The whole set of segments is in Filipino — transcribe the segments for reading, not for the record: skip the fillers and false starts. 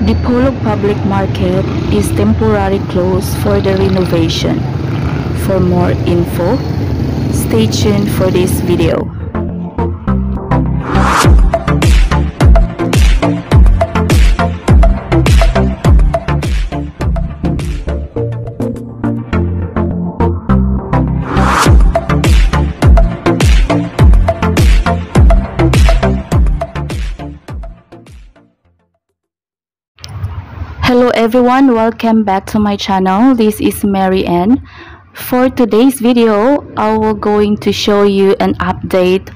Dipolog Public Market is temporarily closed for the renovation. For more info, stay tuned for this video. Hello everyone, welcome back to my channel. This is Mary Ann. For today's video, I will going to show you an update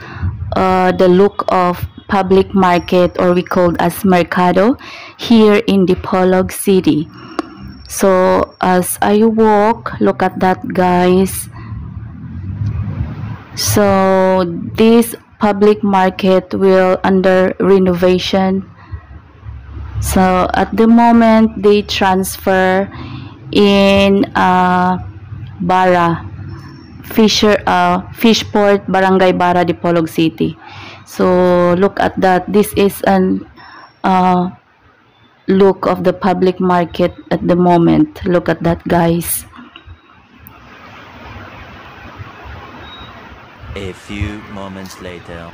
the look of public market, or we call as Mercado, here in Dipolog City. So as I walk, look at that guys. So this public market will under renovation. So at the moment they transfer in Bara Fishport, Barangay Bara, Dipolog City. So look at that. This is an look of the public market at the moment. Look at that guys. A few moments later.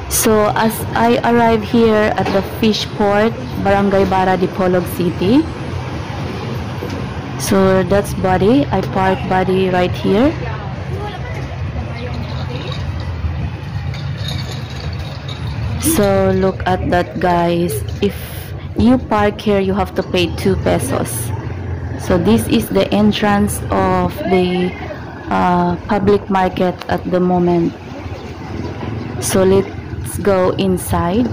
So as I arrive here at the Fishport, Barangay Bara, Dipolog City. So that's Buddy. I park Buddy right here. So look at that guys. If you park here, you have to pay 2 pesos. So this is the entrance of the public market at the moment. So let's go inside.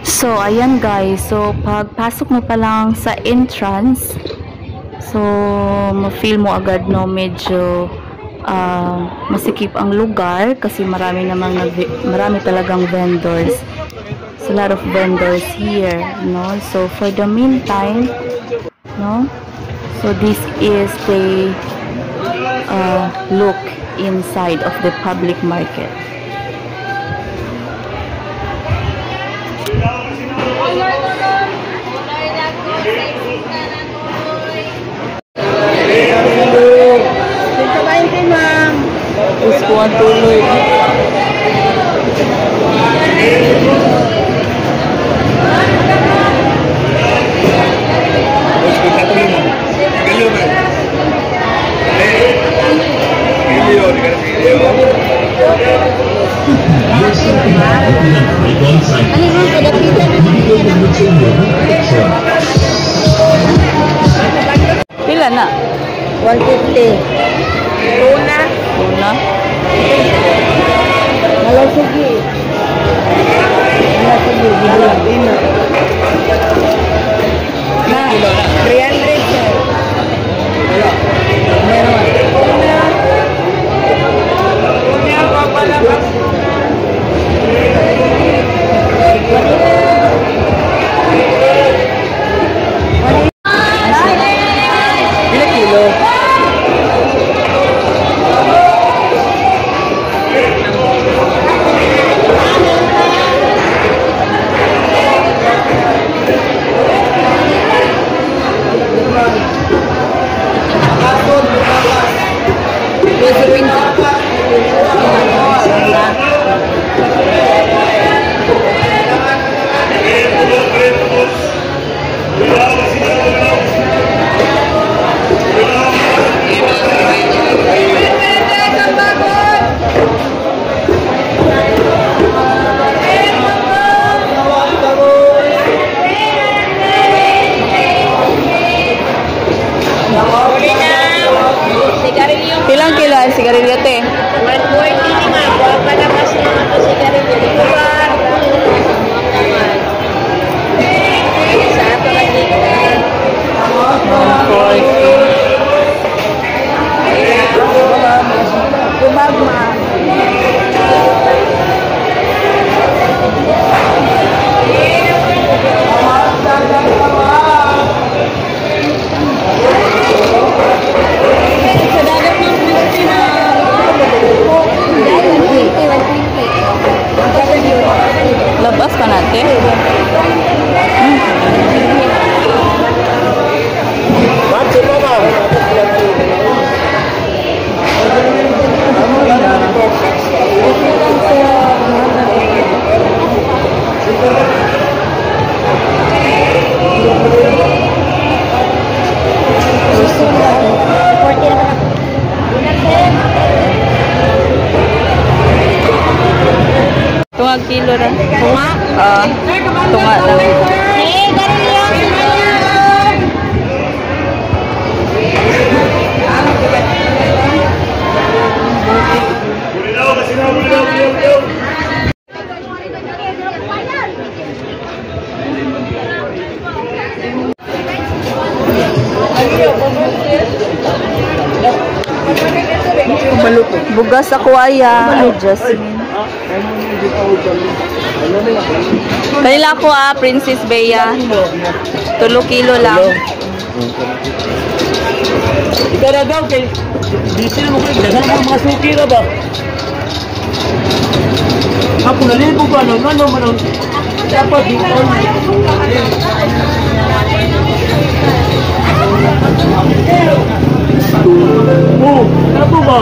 So ayan guys, so pagpasok mo pa lang sa entrance, so ma-feel mo agad no, medyo masikip ang lugar kasi marami talagang vendors. So a lot of vendors here, no. So for the meantime, no, so this is the look inside of the public market. Pila na? 150. Una. Malasigi. Na, 300 sir. Meron. kilo ra. Tunga. Tunga lang. Bugas ako aya. Ay, Jasmine. Kanila ako Princess Bea. 3 kilo lang. Ikaw na daw kay busy na mo kayo. Dagan mo mga suki na ba? Ako nalibo ba? Ano man? Dapat dito. Oh, ano ba?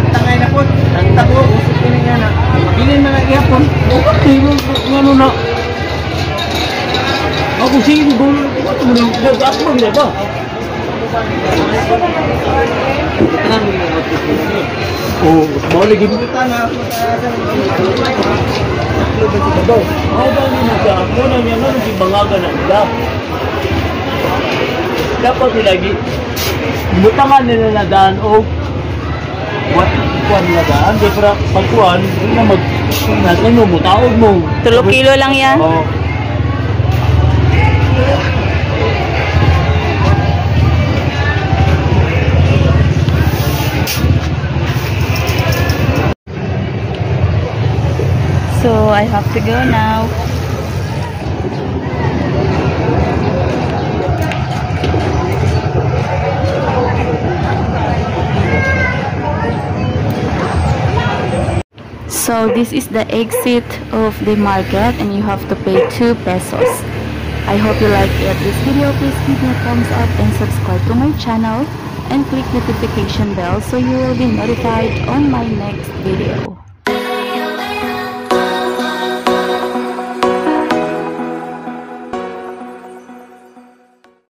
Tangay na po. Tagtago. Usipin nga na. Bilin na nag-iapon. Okay, ano na? Ako sige, gulo. Ako mo ba? Oh, mau lagi kita na. Mau ba ni nasa mo na niya na si bangaga na nila. Dapat lagi butangan nila na daan o what kuan na daan di para pagkuan na mag natin mo taog mo 3 kilo lang yan. Oh. So I have to go now. So this is the exit of the market and you have to pay 2 pesos. I hope you like this video. Please give me a thumbs up and subscribe to my channel and click notification bell so you will be notified on my next video.